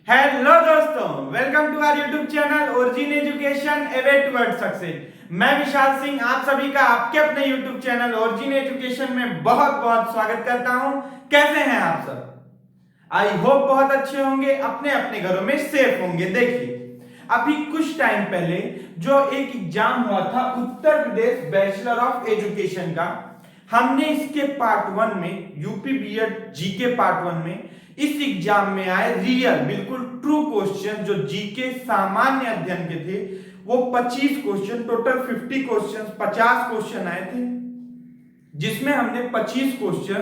Hello दोस्तों, welcome to our YouTube channel origin education a way toward success. मैं विशाल सिंह आप सभी का आपके अपने यूट्यूब चैनल ओरिजिन एजुकेशन में बहुत बहुत स्वागत करता हूं। कैसे हैं आप सब? आई होप बहुत अच्छे होंगे, अपने अपने घरों में सेफ होंगे। देखिए, अभी कुछ टाइम पहले जो एक एग्जाम हुआ था Uttar Pradesh bachelor of education का, हमने इसके पार्ट 1 में यूपी बीएड जीके पार्ट 1 में इस एग्जाम में आए रियल बिल्कुल ट्रू क्वेश्चन जो जीके सामान्य अध्ययन के थे, वो 25 क्वेश्चन, टोटल 50 क्वेश्चन, 50 क्वेश्चन आए थे, जिसमें हमने 25 क्वेश्चन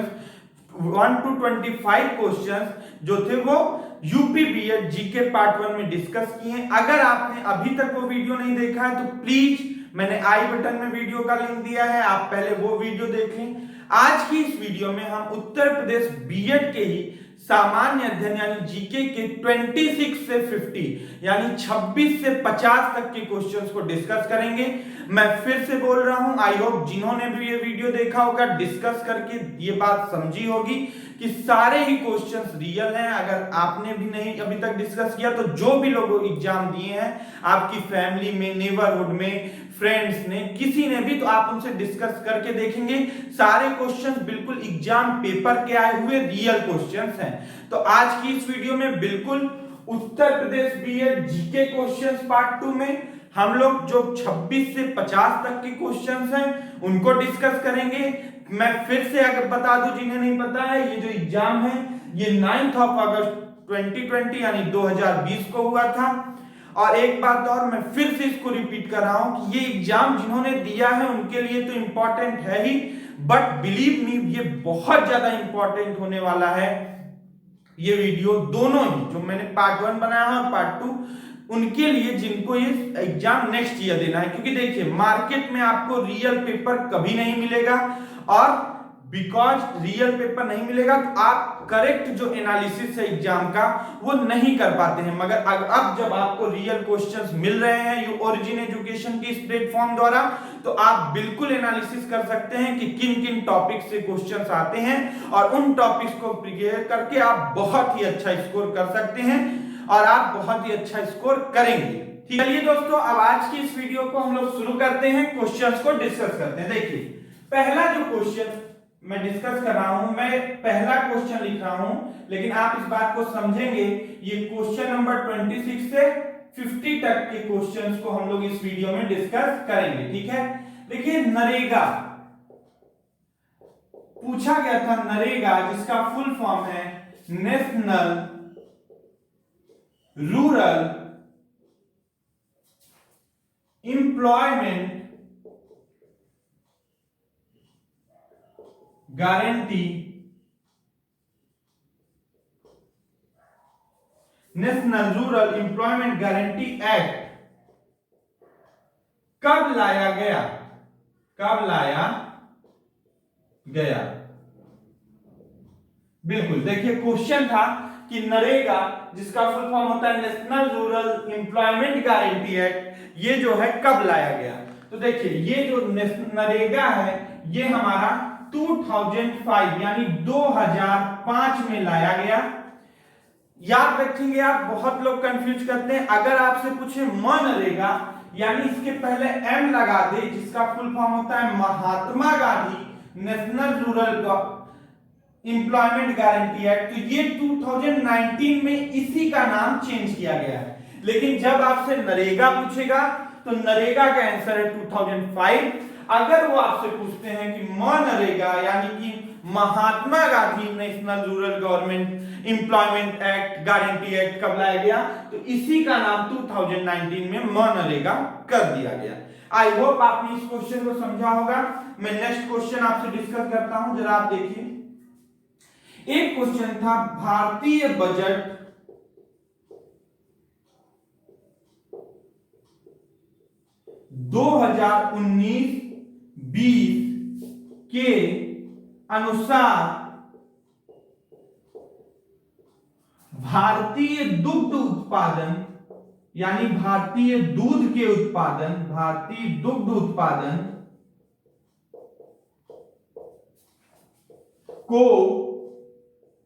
1 to 25 क्वेश्चन जो थे वो यूपी बीएड जीके पार्ट 1 में डिस्कस किए। अगर आपने अभी तक वो वीडियो नहीं देखा है तो प्लीज मैंने आई बटन में वीडियो का लिंक दिया है, आप पहले वो वीडियो देख लें। आज की इस वीडियो में हम उत्तर प्रदेश बीएड के ही सामान्य अध्ययन यानी जीके के 26 से 50 यानी 26 से 50 तक के क्वेश्चंस को डिस्कस करेंगे। मैं फिर से बोल रहा हूं, आई होप जिन्होंने भी ये वीडियो देखा होगा, डिस्कस करके ये बात समझी होगी कि सारे ही क्वेश्चंस रियल हैं। अगर आपने भी नहीं अभी तक डिस्कस किया तो जो भी लोग एग्जाम दिए हैं आपकी फैमिली में, नेबरहुड में, फ्रेंड्स ने, किसी ने भी, तो आप उनसे डिस्कस करके देखेंगे सारे क्वेश्चंस बिल्कुल एग्जाम पेपर के आए हुए रियल क्वेश्चंस हैं। तो आज की इस वीडियो में बिल्कुल Uttar Pradesh BEd GK questions part 2 में हम लोग जो 26 से 50 तक के क्वेश्चंस हैं उनको डिस्कस करेंगे। मैं फिर से अगर बता दूं जिन्हें नहीं पता है, ये जो एग्जाम है ये 9 अगस्त 2020 यानी 2020 को हुआ था। और एक बात और मैं फिर से इसको रिपीट कर रहा हूं कि ये एग्जाम जिन्होंने दिया है उनके लिए तो इंपॉर्टेंट है ही, बट बिलीव मी ये बहुत ज्यादा इंपॉर्टेंट होने वाला है। ये वीडियो दोनों ही जो मैंने पार्ट 1 बनाया है और पार्ट 2 उनके लिए जिनको ये एग्जाम नेक्स्ट ईयर देना है, क्योंकि देखिए मार्केट में आपको रियल पेपर कभी नहीं मिलेगा, और बिकॉज रियल पेपर नहीं मिलेगा तो आप करेक्ट जो एनालिसिस है एग्जाम का वो नहीं कर पाते हैं। मगर अब जब आपको रियल क्वेश्चंस मिल रहे हैं ओरिजिन एजुकेशन के इस प्लेटफॉर्म द्वारा, तो आप बिल्कुल एनालिसिस कर सकते हैं कि किन किन टॉपिक से क्वेश्चंस आते हैं, और उन टॉपिक्स को प्रिपेयर करके आप बहुत ही अच्छा स्कोर कर सकते हैं और आप बहुत ही अच्छा स्कोर करेंगे। चलिए दोस्तों, अब आज की इस वीडियो को हम लोग शुरू करते हैं, क्वेश्चंस को डिस्कस करते हैं। देखिए, पहला जो क्वेश्चन मैं डिस्कस कर रहा हूं, मैं पहला क्वेश्चन लिख रहा हूं, लेकिन आप इस बात को समझेंगे, ये क्वेश्चन नंबर 26 से 50 तक के क्वेश्चंस को हम लोग इस वीडियो में डिस्कस करेंगे। ठीक है, देखिए नरेगा पूछा गया था, नरेगा जिसका फुल फॉर्म है national rural employment guarantee, national rural employment guarantee act कब लाया गया? कब लाया गया? बिल्कुल, देखिए क्वेश्चन था कि नरेगा जिसका फुल फॉर्म होता है national rural employment guarantee act, ये जो है कब लाया गया? तो देखिए ये जो नरेगा है ये हमारा 2005 यानी 2005 में लाया गया। याद रखेंगे आप, बहुत लोग कंफ्यूज करते हैं, अगर आपसे पूछे मनरेगा यानी इसके पहले एम लगा दे, जिसका फुल फॉर्म होता है Mahatma Gandhi national rural employment guarantee act, तो ये 2019 में इसी का नाम चेंज किया गया है। लेकिन जब आपसे नरेगा पूछेगा तो नरेगा का आंसर है 2005। अगर वो आपसे पूछते हैं कि मनरेगा यानी कि Mahatma Gandhi national rural government employment act guarantee act कब लाया गया, तो इसी का नाम 2019 में मनरेगा कर दिया गया। आई होप आपने इस क्वेश्चन को समझा होगा। मैं नेक्स्ट क्वेश्चन आपसे डिस्कस करता हूं, जरा आप देखिए। एक क्वेश्चन था भारतीय बजट 2019-20 के अनुसार भारतीय दुग्ध उत्पादन यानी भारतीय दूध के उत्पादन, भारतीय दुग्ध उत्पादन को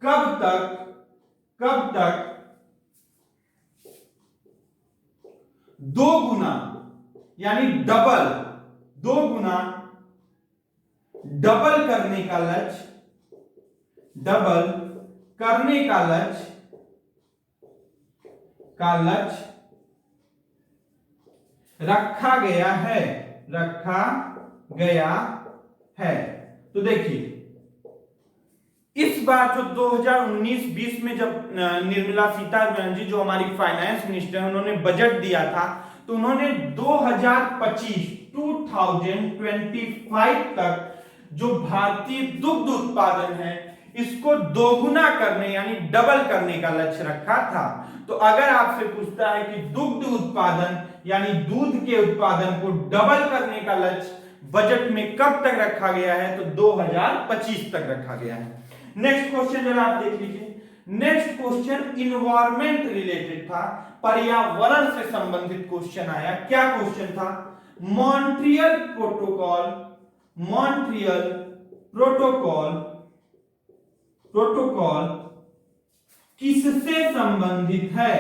कब तक दो गुना यानी डबल, दो गुना डबल करने का लक्ष्य, डबल करने का लक्ष्य रखा गया है, रखा गया है। तो देखिए इस बार जो 2019-20 में जब निर्मला सीतारमण जी जो हमारी फाइनेंस मिनिस्टर हैं उन्होंने बजट दिया था, तो उन्होंने 2025 तक जो भारतीय दुग्ध उत्पादन है इसको दोगुना करने यानी डबल करने का लक्ष्य रखा था। तो अगर आपसे पूछता है कि दुग्ध उत्पादन यानी दूध के उत्पादन को डबल करने का लक्ष्य बजट में कब तक रखा गया है, तो 2025 तक रखा गया है। नेक्स्ट क्वेश्चन जरा आप देख लीजिए। नेक्स्ट क्वेश्चन इन्वायरमेंट रिलेटेड था, पर्यावरण से संबंधित क्वेश्चन आया। क्या क्वेश्चन था? मॉन्ट्रियल प्रोटोकॉल किससे संबंधित है?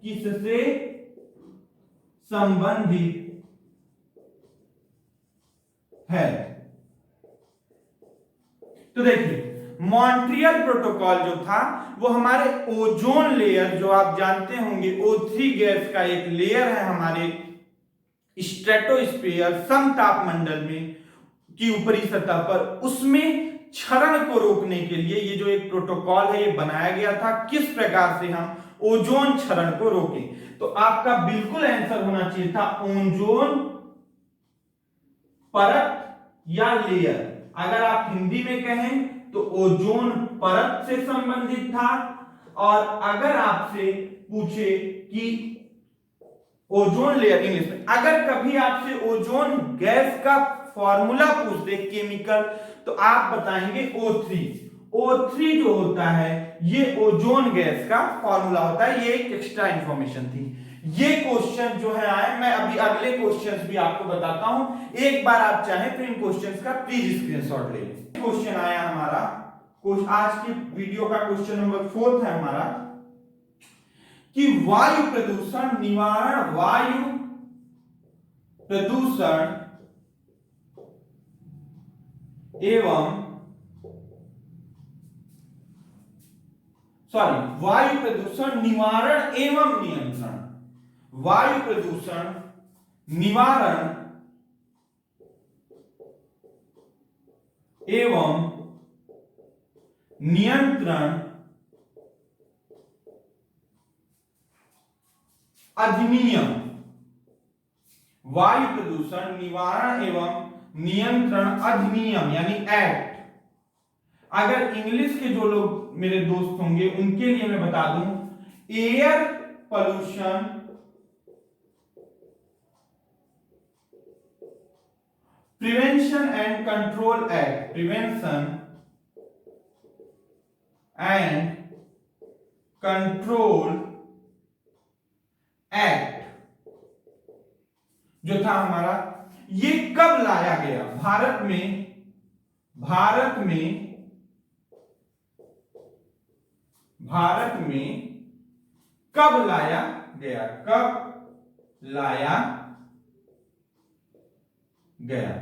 किससे संबंधित है? तो देखिए मॉन्ट्रियल प्रोटोकॉल जो था वो हमारे ओजोन लेयर, जो आप जानते होंगे O3 गैस का एक लेयर है हमारे स्ट्रेटोस्फीयर समताप में की ऊपरी सतह पर, उसमें क्षरण को रोकने के लिए ये जो एक प्रोटोकॉल है ये बनाया गया था, किस प्रकार से हम ओजोन क्षरण को रोकें। तो आपका बिल्कुल आंसर होना चाहिए था ओजोन परत या लेयर। अगर आप हिंदी में कहें तो ओजोन परत से संबंधित था, और अगर आपसे पूछे कि ओजोन लेयर इंग्लिश में, अगर कभी आपसे ओजोन गैस का फॉर्मूला पूछ दे केमिकल, तो आप बताएंगे O3। O3 जो होता है ये ओजोन गैस का फॉर्मूला होता है। ये एक एक्स्ट्रा इंफॉर्मेशन थी। ये क्वेश्चन जो है आए, मैं अभी अगले क्वेश्चंस भी आपको बताता हूं, एक बार आप चाहें तो इन क्वेश्चंस का प्लीज स्क्रीनशॉट ले लें। क्वेश्चन आया हमारा, आज की वीडियो का क्वेश्चन नंबर 4 है हमारा कि वायु प्रदूषण निवारण, वायु प्रदूषण एवं वायु प्रदूषण निवारण एवं नियंत्रण, वायु प्रदूषण निवारण एवं नियंत्रण अधिनियम, वायु प्रदूषण निवारण एवं नियंत्रण अधिनियम यानी एक्ट। अगर इंग्लिश के जो लोग मेरे दोस्त होंगे उनके लिए मैं बता दूं, air pollution prevention and control act, prevention and control act जो था हमारा, ये कब लाया गया भारत में? भारत में कब लाया गया? कब लाया गया?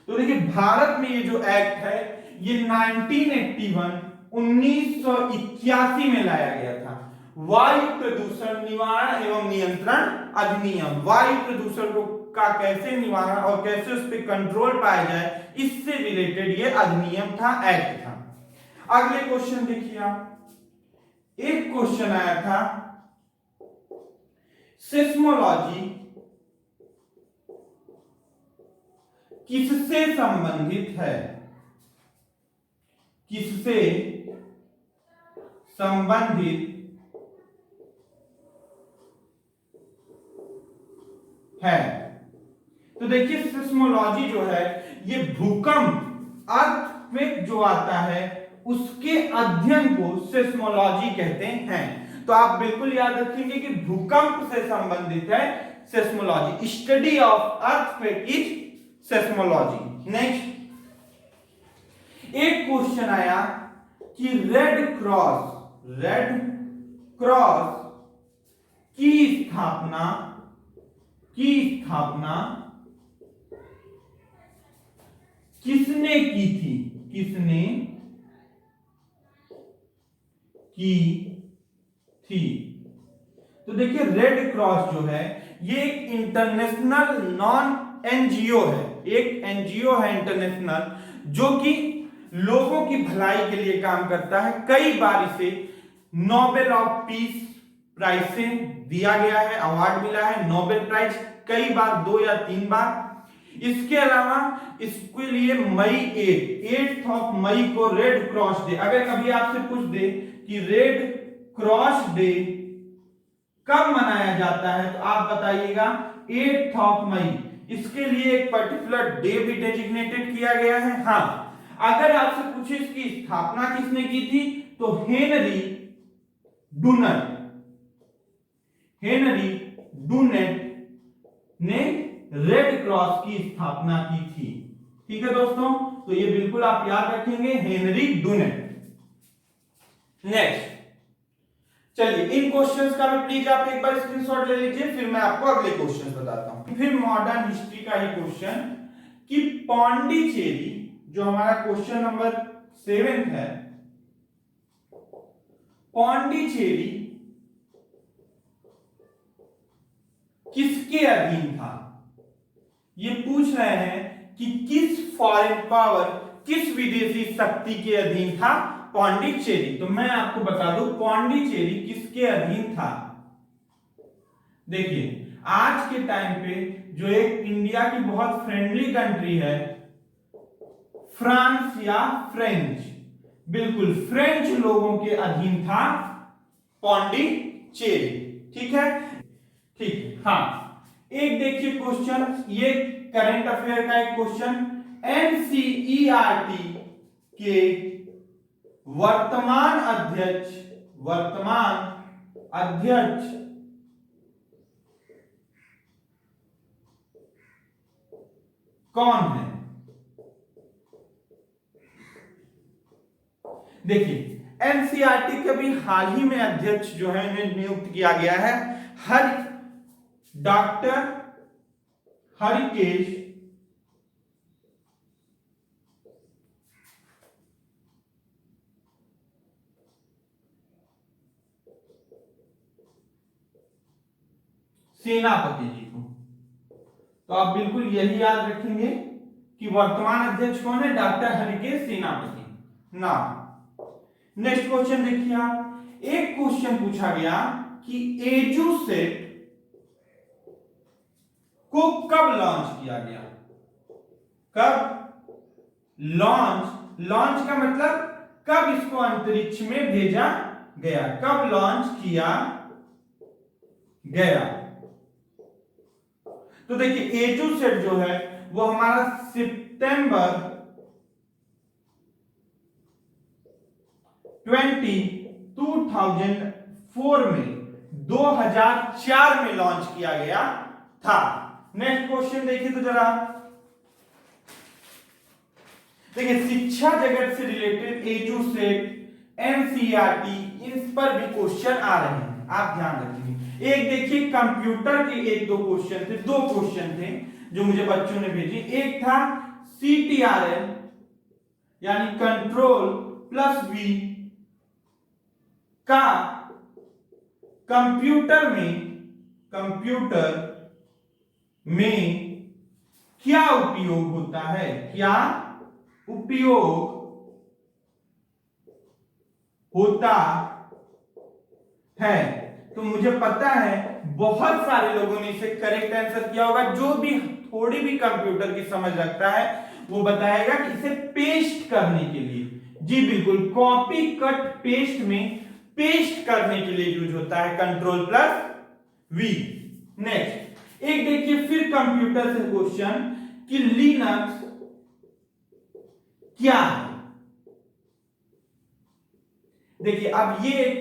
तो देखिए भारत में ये जो एक्ट है ये 1981 में लाया गया था, वायु प्रदूषण निवारण एवं नियंत्रण अधिनियम। वायु प्रदूषण को का कैसे निवारण और कैसे उस पर कंट्रोल पाया जाए, इससे रिलेटेड ये अधिनियम था, एक्ट था। अगले क्वेश्चन देखिए आप, एक क्वेश्चन आया था सिस्मोलॉजी किससे संबंधित है? किससे संबंधित है? तो देखिए सिस्मोलॉजी जो है ये भूकंप, अर्थक्वेक जो आता है उसके अध्ययन को सिस्मोलॉजी कहते हैं। तो आप बिल्कुल याद रखेंगे कि भूकंप से संबंधित है seismology, study of earthquake is seismology. Next एक क्वेश्चन आया कि रेड क्रॉस की स्थापना किसने की थी? किसने की थी? तो देखिए रेड क्रॉस जो है ये एक इंटरनेशनल नॉन एनजीओ है, एक एनजीओ है इंटरनेशनल, जो कि लोगों की भलाई के लिए काम करता है। कई बार इसे नोबेल ऑफ पीस प्राइज से दिया गया है, अवार्ड मिला है नोबेल प्राइज, कई बार 2 या 3 बार। इसके अलावा इसके लिए मई 8 ऑफ मई को रेड क्रॉस डे, अगर कभी आपसे पूछ दे कि रेड क्रॉस डे कब मनाया जाता है तो आप बताइएगा 8 ऑफ मई। इसके लिए एक पर्टिकुलर डे भी डेजिग्नेटेड किया गया है। हाँ, अगर आपसे पूछे इसकी स्थापना किसने की थी तो हेनरी डुनेट ने रेड क्रॉस की स्थापना की थी। ठीक है दोस्तों, तो ये बिल्कुल आप याद रखेंगे, हेनरी डुनेट। नेक्स्ट, चलिए इन क्वेश्चंस का भी प्लीज आप एक बार स्क्रीनशॉट ले लीजिए, फिर मैं आपको अगले क्वेश्चंस बताता हूं। फिर मॉडर्न हिस्ट्री का ही क्वेश्चन कि पौंडीचेरी, जो हमारा क्वेश्चन नंबर 7 है, पौंडीचेरी किसके अधीन था? ये पूछ रहे हैं कि किस फॉरेन पावर, किस विदेशी शक्ति के अधीन था पौंडीचेरी। तो मैं आपको बता दूं पौंडीचेरी किसके अधीन था। देखिए आज के टाइम पे जो एक इंडिया की बहुत फ्रेंडली कंट्री है, फ्रांस या फ्रेंच, बिल्कुल फ्रेंच लोगों के अधीन था पौंडीचेरी। ठीक है, ठीक। हाँ, एक देखिए क्वेश्चन, ये करंट अफेयर का एक क्वेश्चन, एनसीईआरटी के वर्तमान अध्यक्ष कौन है? देखिए एनसीईआरटी के भी हाल ही में अध्यक्ष जो है उन्हें नियुक्त किया गया है, डॉक्टर हरिकेश सेनापति जी को। तो आप बिल्कुल यही याद रखेंगे कि वर्तमान अध्यक्ष कौन है, डॉक्टर हरिकेश सेनापति। ना नेक्स्ट क्वेश्चन देखिए आप, एक क्वेश्चन पूछा गया कि एजुसेट को कब लॉन्च किया गया? कब लॉन्च का मतलब कब इसको अंतरिक्ष में भेजा गया, कब लॉन्च किया गया? तो देखिए एजुसेट जो है वो हमारा सितंबर 2004 में 2004 में लॉन्च किया गया था। नेक्स्ट क्वेश्चन देखिए तो जरा, देखिए शिक्षा जगत से रिलेटेड एजुसेट, एनसीईआरटी, इन पर भी क्वेश्चन आ रहे हैं, आप ध्यान रखिए। एक देखिए कंप्यूटर के एक दो क्वेश्चन थे जो मुझे बच्चों ने भेजे। एक था CTRL यानी कंट्रोल प्लस V का कंप्यूटर में क्या उपयोग होता है, क्या उपयोग होता है? तो मुझे पता है बहुत सारे लोगों ने इसे करेक्ट आंसर किया होगा। जो भी थोड़ी भी कंप्यूटर की समझ रखता है वो बताएगा कि इसे पेस्ट करने के लिए, जी बिल्कुल, कॉपी कट पेस्ट में पेस्ट करने के लिए यूज होता है कंट्रोल प्लस V। नेक्स्ट एक देखिए फिर कंप्यूटर से क्वेश्चन कि लिनक्स क्या है। देखिए अब ये एक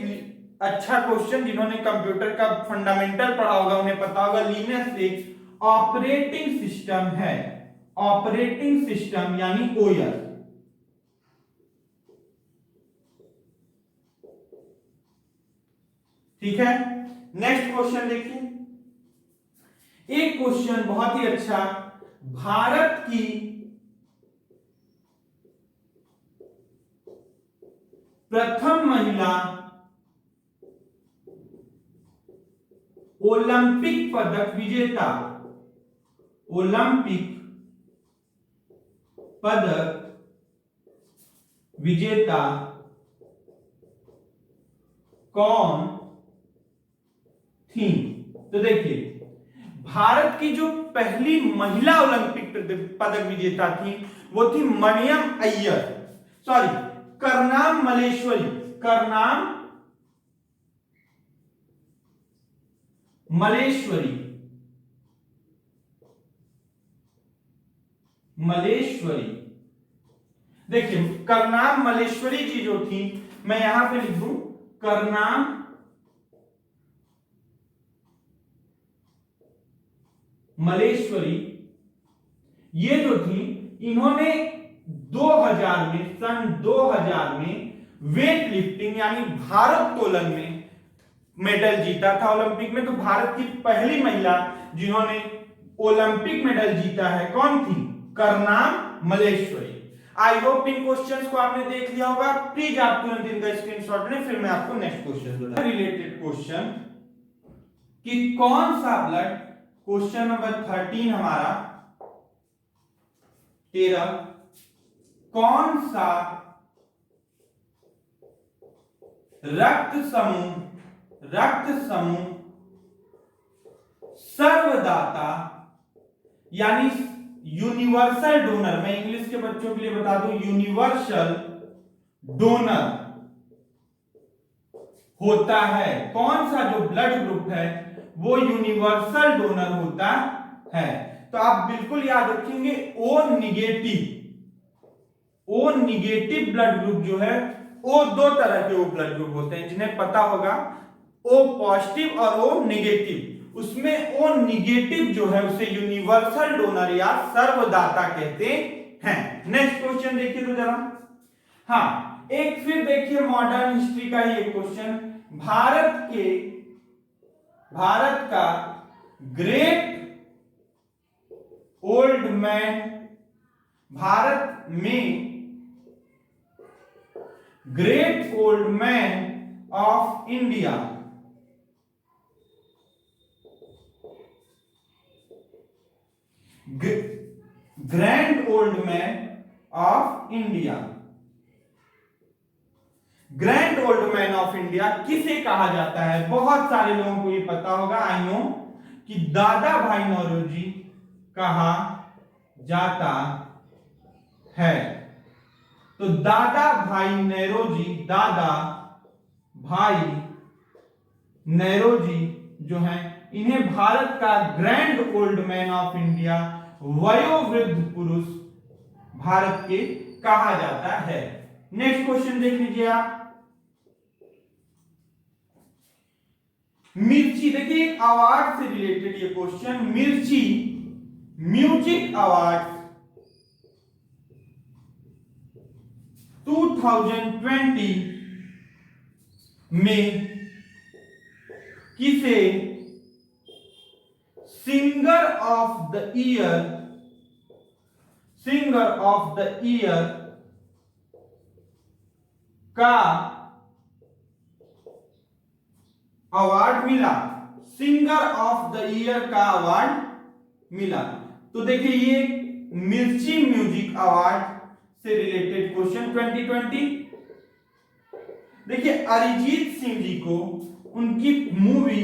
अच्छा क्वेश्चन, जिन्होंने कंप्यूटर का फंडामेंटल पढ़ा होगा उन्हें पता होगा, लिनक्स एक ऑपरेटिंग सिस्टम है, ऑपरेटिंग सिस्टम यानी OS। ठीक है, नेक्स्ट क्वेश्चन देखिए, एक क्वेश्चन बहुत ही अच्छा, भारत की प्रथम महिला ओलंपिक पदक विजेता, ओलंपिक पदक विजेता कौन थी? तो देखिए, भारत की जो पहली महिला ओलंपिक पदक विजेता थी वो थी मरियम अय्यर, सॉरी करनाम मलेश्वरी, करनाम मलेश्वरी, मलेश्वरी। देखिए, करनाम मलेश्वरी जी जो थी, मैं यहां पे लिख दूं करनाम मलेश्वरी, ये जो थी इन्होंने 2000 में, सन 2000 में वेट लिफ्टिंग यानी भारोत्तोलन में मेडल जीता था ओलंपिक में। तो भारत की पहली महिला जिन्होंने ओलंपिक मेडल जीता है कौन थी? करनाम मलेश्वरी। आई होप इन क्वेश्चंस को आपने देख लिया होगा। प्लीज आप तुरंत इनका स्क्रीनशॉट लें, फिर मैं आपको नेक्स्ट क्वेश्चन बताऊंगा। रिलेटेड क्वेश्चन कि कौन सा ब्लड, क्वेश्चन नंबर 13 हमारा 13, कौन सा रक्त समूह सर्वदाता यानी यूनिवर्सल डोनर, मैं इंग्लिश के बच्चों के लिए बता दूं, यूनिवर्सल डोनर होता है? कौन सा जो ब्लड ग्रुप है वो यूनिवर्सल डोनर होता है? तो आप बिल्कुल याद रखेंगे, ओ निगेटिव ब्लड ग्रुप जो है वो दो तरह के वो ब्लड ग्रुप होते हैं, जिन्हें पता होगा, ओ पॉजिटिव और ओ नेगेटिव। उसमें ओ निगेटिव जो है उसे यूनिवर्सल डोनर या सर्वदाता कहते हैं। नेक्स्ट क्वेश्चन देखिए तो जरा, हाँ एक फिर देखिए मॉडर्न हिस्ट्री का ही एक क्वेश्चन, भारत का ग्रेट ओल्ड मैन, भारत में great old man of India, grand old man of India, grand old man of India किसे कहा जाता है? बहुत सारे लोगों को ये पता होगा, आई नो, कि दादा भाई नौरोजी कहा जाता है। तो दादा भाई नौरोजी जो है, इन्हें भारत का grand old man of India, वयोवृद्ध पुरुष भारत के कहा जाता है। नेक्स्ट क्वेश्चन देख लीजिए आप, मिर्ची, देखिए एक अवार्ड से रिलेटेड ये क्वेश्चन, मिर्ची म्यूजिक अवार्ड 2020 में किसे सिंगर ऑफ द ईयर का अवार्ड मिला? सिंगर ऑफ द ईयर का अवार्ड मिला। तो देखिए ये मिर्ची म्यूजिक अवार्ड से रिलेटेड क्वेश्चन 2020। देखिए अरिजीत सिंह जी को उनकी मूवी,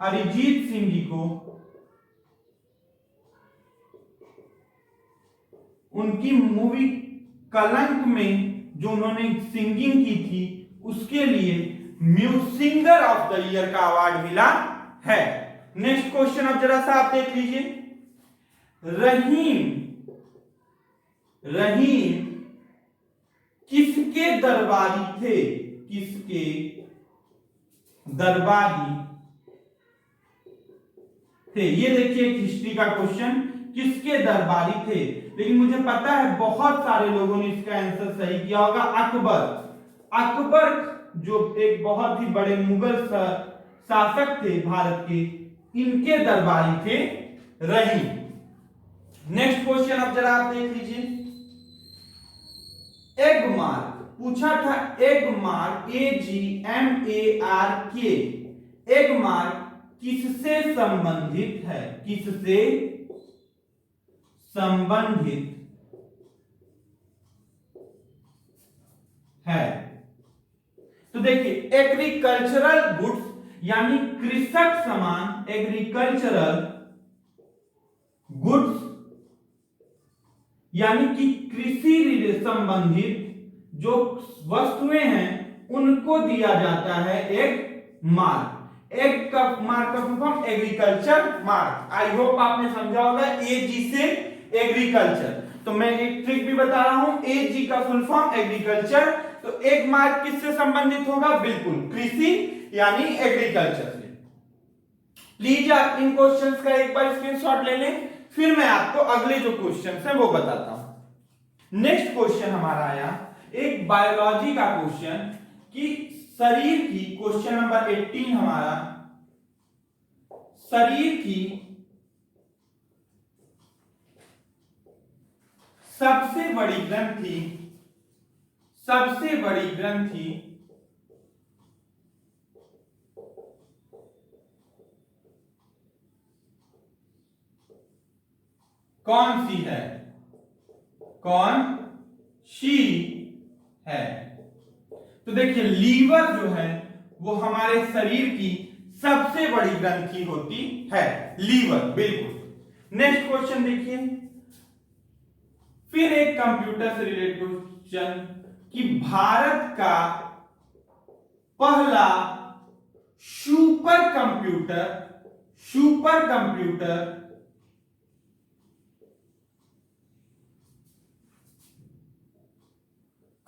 अरिजीत सिंह जी को उनकी मूवी कलंक में जो उन्होंने सिंगिंग की थी उसके लिए सिंगर ऑफ द ईयर का अवार्ड मिला है। नेक्स्ट क्वेश्चन अब जरा सा आप देख लीजिए, रहीम किसके दरबारी थे? किसके दरबारी थे? ये देखिए एक हिस्ट्री का क्वेश्चन, किसके दरबारी थे? लेकिन मुझे पता है बहुत सारे लोगों ने इसका आंसर सही किया होगा, अकबर। अकबर जो एक बहुत ही बड़े मुगल शासक थे भारत के, इनके दरबारी थे रहीम। नेक्स्ट क्वेश्चन अब जरा आप देख लीजिए। एग मार्क पूछा था, egg mark AGMARK, egg mark किससे संबंधित है? किससे संबंधित है? तो देखिए एग्रीकल्चरल गुड्स यानी कृषक सामान, एग्रीकल्चरल गुड्स यानी कि कृषि संबंधित जो वस्तुएं हैं उनको दिया जाता है एग मार्क। एग का मार्क का full form agriculture mark. I hope आपने समझा होगा, एजी से एग्रीकल्चर। तो मैं एक ट्रिक भी बता रहा हूं, एजी का फुल फॉर्म एग्रीकल्चर। तो एग मार्क किससे संबंधित होगा? बिल्कुल कृषि यानी एग्रीकल्चर से। प्लीज आप इन क्वेश्चंस का एक बार स्क्रीनशॉट ले लें, फिर मैं आपको अगले जो क्वेश्चंस हैं वो बताता हूं। नेक्स्ट क्वेश्चन हमारा आया एक बायोलॉजी का क्वेश्चन कि शरीर की, क्वेश्चन नंबर 18 हमारा, शरीर की सबसे बड़ी ग्रंथि, सबसे बड़ी ग्रंथि कौन सी है? कौन सी है? तो देखिए लीवर जो है वो हमारे शरीर की सबसे बड़ी ग्रंथि होती है, लीवर, बिल्कुल। नेक्स्ट क्वेश्चन देखिए, फिर एक कंप्यूटर से रिलेटेड क्वेश्चन कि भारत का पहला सुपर कंप्यूटर, सुपर कंप्यूटर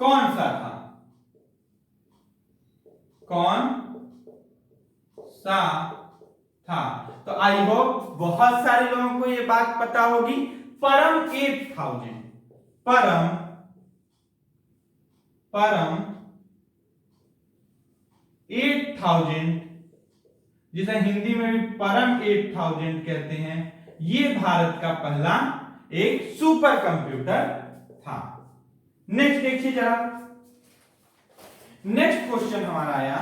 कौन सा था? कौन सा था? तो आई होप बहुत सारे लोगों को यह बात पता होगी, परम 8000, परम 8000, जिसे हिंदी में भी परम 8000 कहते हैं, ये भारत का पहला एक सुपर कंप्यूटर था। नेक्स्ट देखिए जरा, नेक्स्ट क्वेश्चन हमारा आया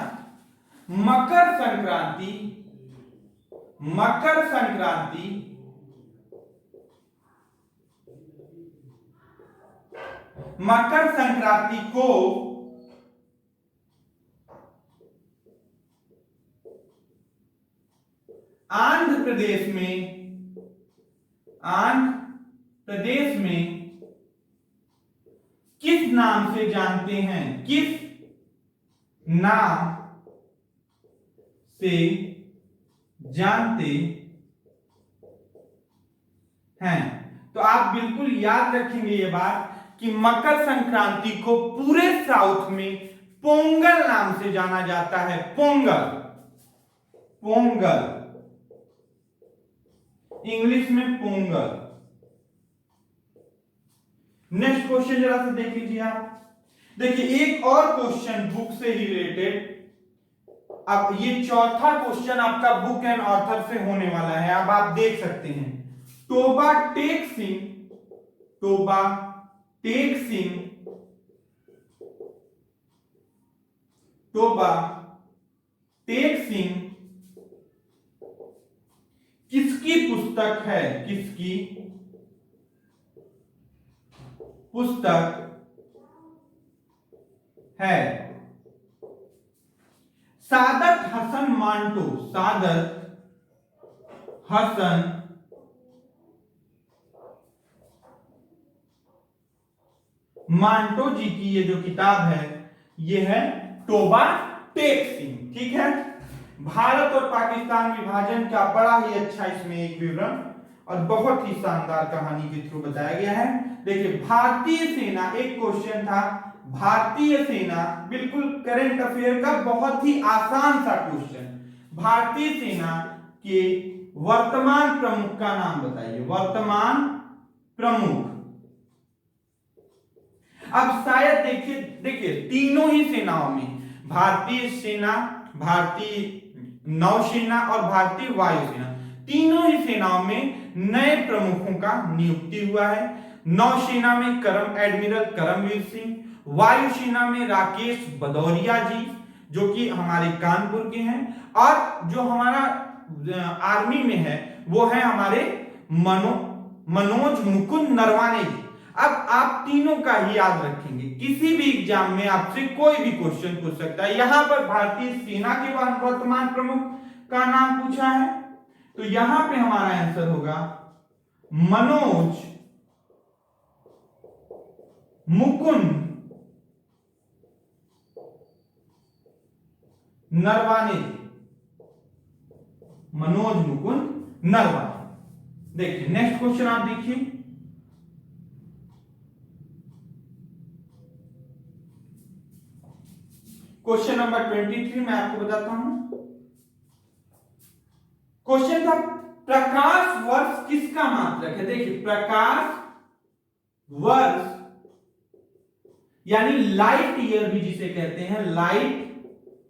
मकर संक्रांति, मकर संक्रांति मकर संक्रांति को आंध्र प्रदेश में, आंध्र प्रदेश में किस नाम से जानते हैं? किस नाम से जानते हैं? तो आप बिल्कुल याद रखेंगे ये बात कि मकर संक्रांति को पूरे साउथ में पोंगल नाम से जाना जाता है, पोंगल, पोंगल, इंग्लिश में पोंगल। नेक्स्ट क्वेश्चन जरा से देख लीजिए आप। देखिए एक और क्वेश्चन बुक से ही रिलेटेड, अब ये चौथा क्वेश्चन आपका बुक एंड ऑथर से होने वाला है। अब आप देख सकते हैं टोबा टेक सिंह, टोबा टेक सिंह, टोबा टेक सिंह किसकी पुस्तक है? किसकी पुस्तक है? सादत हसन मांटो, सादत हसन मांटो जी की ये जो किताब है ये है टोबा टेक सिंह, ठीक है। भारत और पाकिस्तान विभाजन का बड़ा ही अच्छा इसमें एक विवरण और बहुत ही शानदार कहानी के थ्रू बताया गया है। देखिए भारतीय सेना, एक क्वेश्चन था भारतीय सेना, बिल्कुल करंट अफेयर का बहुत ही आसान सा क्वेश्चन, भारतीय सेना के वर्तमान प्रमुख का नाम बताइए, वर्तमान प्रमुख। अब शायद देखिए तीनों ही सेनाओं में, भारतीय सेना, भारतीय नौसेना और भारतीय वायुसेना, तीनों ही सेनाओं में नए प्रमुखों का नियुक्ति हुआ है। नौसेना में करम एडमिरल करमवीर सिंह, वायुसेना में राकेश भदौरिया जी जो कि हमारे कानपुर के हैं, और जो हमारा आर्मी में है वो है हमारे मनोज मुकुंद नरवाने जी। अब आप तीनों का ही याद रखेंगे, किसी भी एग्जाम में आपसे कोई भी क्वेश्चन पूछ सकता है। यहां पर भारतीय सेना के वर्तमान प्रमुख का नाम पूछा है, तो यहां पे हमारा आंसर होगा मनोज मुकुंद नरवाने जी, मनोज मुकुंद नरवाने। देखिए नेक्स्ट क्वेश्चन आप देखिए, क्वेश्चन नंबर 23 मैं आपको बताता हूं। क्वेश्चन था प्रकाश वर्ष किसका मात्रक है। देखिए प्रकाश वर्ष यानी लाइट ईयर भी जिसे कहते हैं, लाइट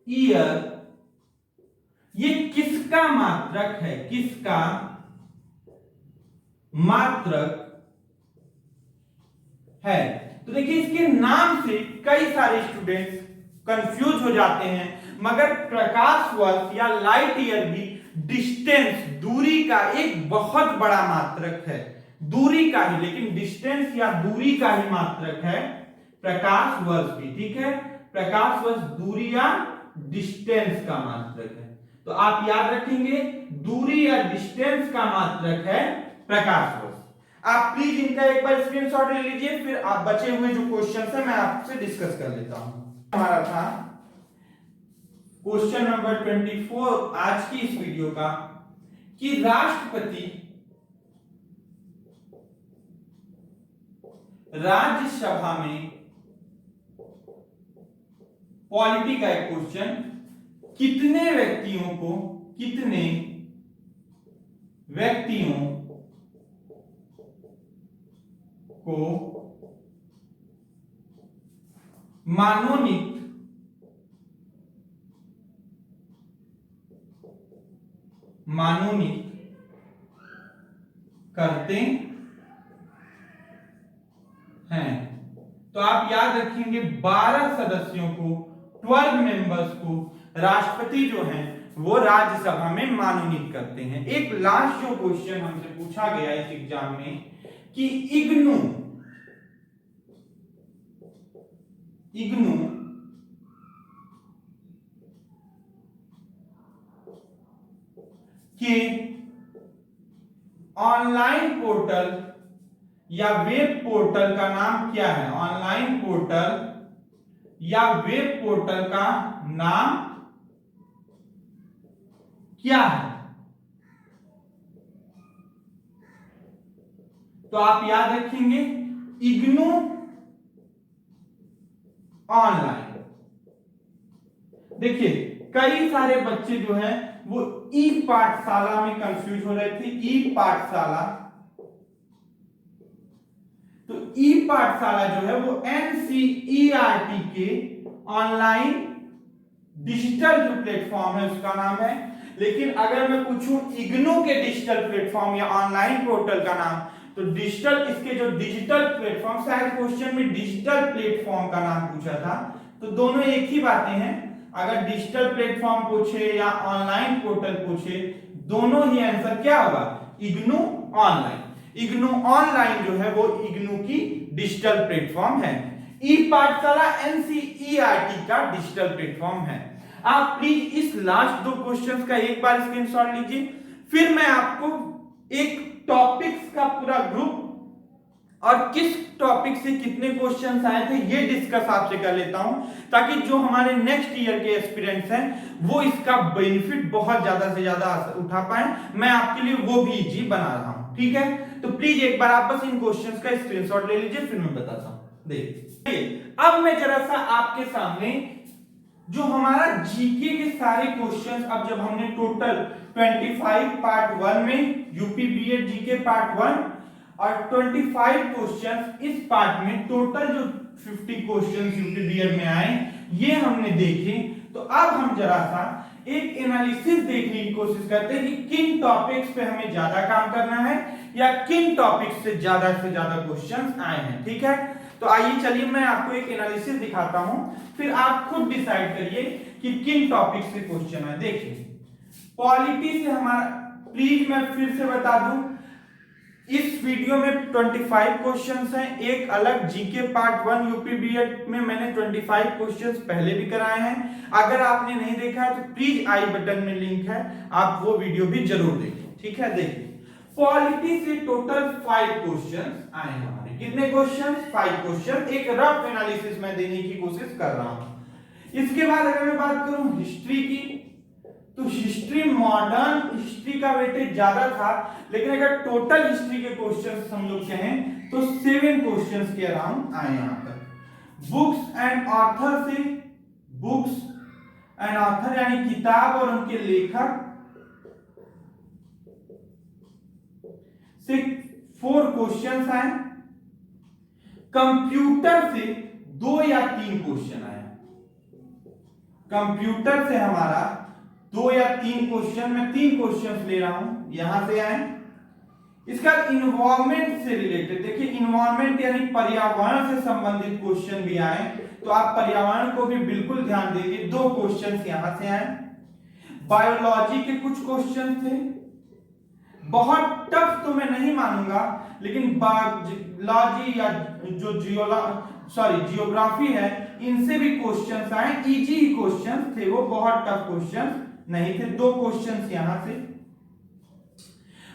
ईयर, ये किसका मात्रक है, किसका मात्रक है। तो देखिए इसके नाम से कई सारे स्टूडेंट्स कंफ्यूज हो जाते हैं, मगर प्रकाश वर्ष या लाइट ईयर भी डिस्टेंस, दूरी का एक बहुत बड़ा मात्रक है, दूरी का ही, लेकिन डिस्टेंस या दूरी का ही मात्रक है प्रकाश वर्ष भी। ठीक है, प्रकाश वर्ष दूरी या डिस्टेंस का मात्रक है, तो आप याद रखेंगे दूरी या डिस्टेंस का मात्रक है प्रकाश वर्ष। आप प्लीज इनका एक बार स्क्रीनशॉट ले लीजिए, फिर आप बचे हुए जो क्वेश्चंस है मैं आपसे डिस्कस कर लेता हूं। हमारा था क्वेश्चन नंबर 24 आज की इस वीडियो का, कि राष्ट्रपति राज्यसभा में, पॉलिटी का एक क्वेश्चन, कितने व्यक्तियों को मनोनीत करते हैं। तो आप याद रखेंगे 12 सदस्यों को, 12 मेंबर्स को राष्ट्रपति जो हैं वो राज्यसभा में मनोनीत करते हैं। एक लास्ट जो क्वेश्चन हमसे पूछा गया इस एग्जाम में कि इग्नू के ऑनलाइन पोर्टल या वेब पोर्टल का नाम क्या है। ऑनलाइन पोर्टल या वेब पोर्टल का नाम क्या है। तो आप याद रखेंगे इग्नू ऑनलाइन। देखिए कई सारे बच्चे जो हैं वो ई पाठशाला में कंफ्यूज हो रहे थे। ई पाठशाला, तो ई पाठशाला जो है वो एनसीईआरटी के ऑनलाइन डिजिटल जो प्लेटफॉर्म है उसका नाम है। लेकिन अगर मैं पूछूं इग्नू के डिजिटल प्लेटफॉर्म या ऑनलाइन पोर्टल का नाम, तो डिजिटल, इसके जो डिजिटल प्लेटफॉर्म, शायद क्वेश्चन में डिजिटल प्लेटफॉर्म का नाम पूछा था, तो दोनों एक ही बातें हैं। अगर डिजिटल प्लेटफॉर्म पूछे या ऑनलाइन पोर्टल पूछे, दोनों ही आंसर क्या होगा, इग्नू ऑनलाइन। इग्नू ऑनलाइन जो है वो इग्नू की डिजिटल प्लेटफॉर्म है। ई पाठशाला एनसीईआरटी का डिजिटल प्लेटफॉर्म है। आप प्लीज इस लास्ट 2 क्वेश्चंस का एक बार स्क्रीनशॉट लीजिए, फिर मैं आपको एक टॉपिक्स का पूरा ग्रुप और किस टॉपिक से कितने क्वेश्चंस आए थे ये डिस्कस आपसे कर लेता हूं, ताकि जो हमारे नेक्स्ट ईयर के एस्पिरेंट्स हैं वो इसका बेनिफिट बहुत ज्यादा से ज्यादा उठा पाए। मैं आपके लिए वो भी इजी बना रहा हूं, ठीक है। तो प्लीज एक बार आप बस इन क्वेश्चंस का स्क्रीनशॉट ले लीजिए, फिर मैं बताता हूं। देखिए अब मैं जरा सा आपके सामने जो हमारा जीके के सारे क्वेश्चंस, अब जब हमने टोटल 25 पार्ट 1 में यूपी बीएड जीके पार्ट 1 और 25 क्वेश्चंस इस पार्ट में, टोटल जो 50 क्वेश्चंस यूपी बीएड में आए ये हमने देखे। तो अब हम जरा सा एक एनालिसिस देखने की कोशिश करते हैं कि किन टॉपिक्स पे हमें ज्यादा काम करना है या किन टॉपिक्स से ज्यादा क्वेश्चंस आए हैं। ठीक है, तो आइए चलिए मैं आपको एक एनालिसिस दिखाता हूं, फिर आप खुद डिसाइड करिए कि किन टॉपिक्स से क्वेश्चन है। देखिए पॉलिटी से हमारा, प्लीज मैं फिर से बता दूं, इस वीडियो में 25 क्वेश्चंस हैं। एक अलग जीके पार्ट 1 यूपी बीएड में मैंने 25 क्वेश्चंस पहले भी कराए हैं। अगर आपने नहीं देखा है तो प्लीज आई बटन में लिंक है, आप वो वीडियो भी जरूर देखें। ठीक है, देखिए पॉलिटी से टोटल 5 क्वेश्चंस आए हैं हमारे। कितने क्वेश्चंस? 5 क्वेश्चन। एक रफ एनालिसिस मैं देने की कोशिश कर रहा हूं। इसके बाद अगर मैं बात करूं हिस्ट्री की, तो हिस्ट्री, मॉडर्न हिस्ट्री का वेटेज ज्यादा था, लेकिन अगर टोटल हिस्ट्री के क्वेश्चंस हम लोग कहें तो 7 क्वेश्चंस के अराउंड आए यहां पर। बुक्स एंड ऑथर से, बुक्स एंड ऑथर यानी किताब और उनके लेखक से 4 क्वेश्चंस आए। कंप्यूटर से 2 या 3 क्वेश्चन आए। कंप्यूटर से हमारा 2 या 3 क्वेश्चन, मैं 3 क्वेश्चन ले रहा हूं, यहां से आए। इसका इन्वायरमेंट से रिलेटेड, देखिए इन्वायरमेंट यानी पर्यावरण से संबंधित क्वेश्चन भी आए, तो आप पर्यावरण को भी बिल्कुल ध्यान देंगे। 2 क्वेश्चन यहां से आए। बायोलॉजी के कुछ क्वेश्चन थे, बहुत टफ तो मैं नहीं मानूंगा, लेकिन बायोलॉजी या जो जियोग्राफी है, इनसे भी क्वेश्चंस आए। इजी क्वेश्चंस थे वो, बहुत टफ क्वेश्चंस नहीं थे। 2 क्वेश्चंस यहां से।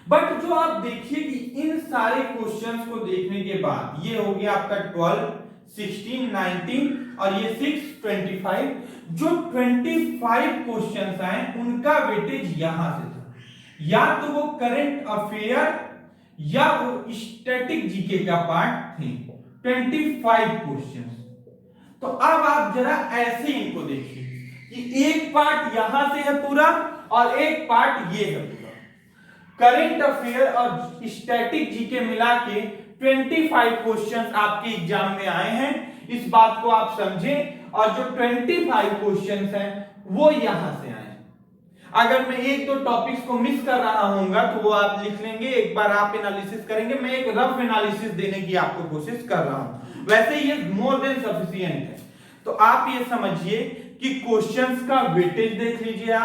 बट जो आप देखिए कि इन सारे क्वेश्चंस को देखने के बाद ये हो गया आपका 12, 16, 19 और ये 6, 25। जो 25 क्वेश्चंस आए उनका वेटेज यहां से था। या तो वो करंट अफेयर या वो स्टैटिक जीके का पार्ट थे। 25 क्वेश्चंस। तो अब आप जरा ऐसे इनको देखिए कि एक पार्ट यहां से है पूरा और एक पार्ट ये है पूरा। करंट अफेयर और स्टैटिक जीके मिला के 25 क्वेश्चंस आपके एग्जाम में आए हैं, इस बात को आप समझें। और जो 25 क्वेश्चंस हैं वो यहां से आए। अगर मैं 1-2 टॉपिक्स को मिस कर रहा हूंगा तो वो आप लिख लेंगे, एक बार आप एनालिसिस करेंगे। मैं एक रफ एनालिसिस देने की आपको कोशिश कर रहा हूं, वैसे ये मोर देन सफिशिएंट है। तो आप ये समझिए कि क्वेश्चंस का वेटेज देख लीजिए।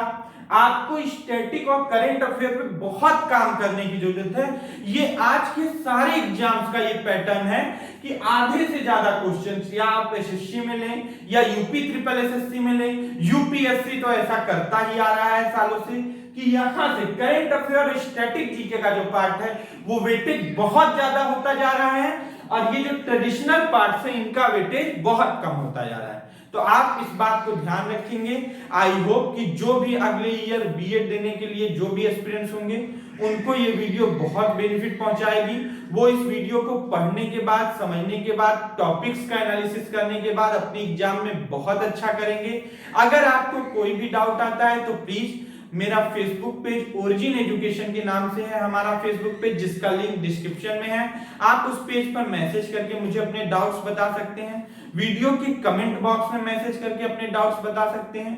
आपको स्टैटिक और करंट अफेयर पे बहुत काम करने की जरूरत है। ये आज के सारे एग्जाम्स का ये पैटर्न है कि आधे से ज्यादा क्वेश्चंस या आप एसएससी में लें या यूपी ट्रिपल एसएससी में लें, यूपीएससी तो ऐसा करता ही आ रहा है सालों से कि यहां से करंट अफेयर और स्टैटिक जीके का जो पार्ट है वो वेटेज बहुत ज्यादा होता जा रहा है, और ये जो ट्रेडिशनल पार्ट है इनका वेटेज बहुत कम होता जा रहा है। तो आप इस बात को ध्यान रखेंगे। आई होप कि जो भी अगले ईयर बीएड देने के लिए जो भी एस्पिरेंट्स होंगे उनको ये वीडियो बहुत बेनिफिट पहुंचाएगी। वो इस वीडियो को पढ़ने के बाद, समझने के बाद, टॉपिक्स का एनालिसिस करने के बाद अपने एग्जाम में बहुत अच्छा करेंगे। अगर आपको कोई भी डाउट आता है तो प्लीज मेरा फेसबुक पेज ओरिजिन एजुकेशन के नाम से है हमारा फेसबुक पेज, जिसका लिंक डिस्क्रिप्शन में है। आप उस पेज पर मैसेज करके मुझे अपने डाउट्स बता सकते हैं। वीडियो के कमेंट बॉक्स में मैसेज करके अपने डाउट्स बता सकते हैं।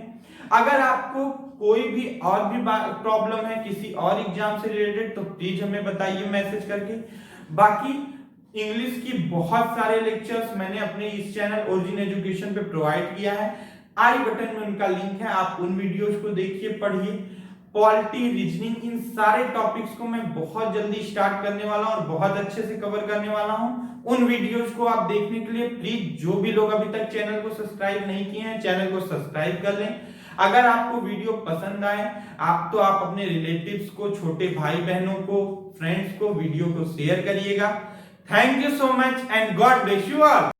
अगर आपको कोई भी और भी प्रॉब्लम है किसी और एग्जाम से रिलेटेड तो प्लीज हमें बताइए मैसेज करके। बाकी इंग्लिश की बहुत सारे लेक्चर्स मैंने अपने इस चैनल ओरिजिन एजुकेशन पे प्रोवाइड किया है। आई बटन में उनका लिंक है, आप उन वीडियोस को देखिए, पढ़िए। पॉलिटी, रीजनिंग, इन सारे टॉपिक्स को मैं बहुत जल्दी स्टार्ट करने वाला हूं और बहुत अच्छे से कवर करने वाला हूं। उन वीडियोस को आप देखने के लिए प्लीज जो भी लोग अभी तक चैनल को सब्सक्राइब नहीं किए हैं चैनल को सब्सक्राइब कर लें। अगर आपको वीडियो पसंद आए तो आप अपने रिलेटिव्स को, छोटे भाई बहनों को, फ्रेंड्स को वीडियो को शेयर करिएगा। Thank you so much and God bless you all.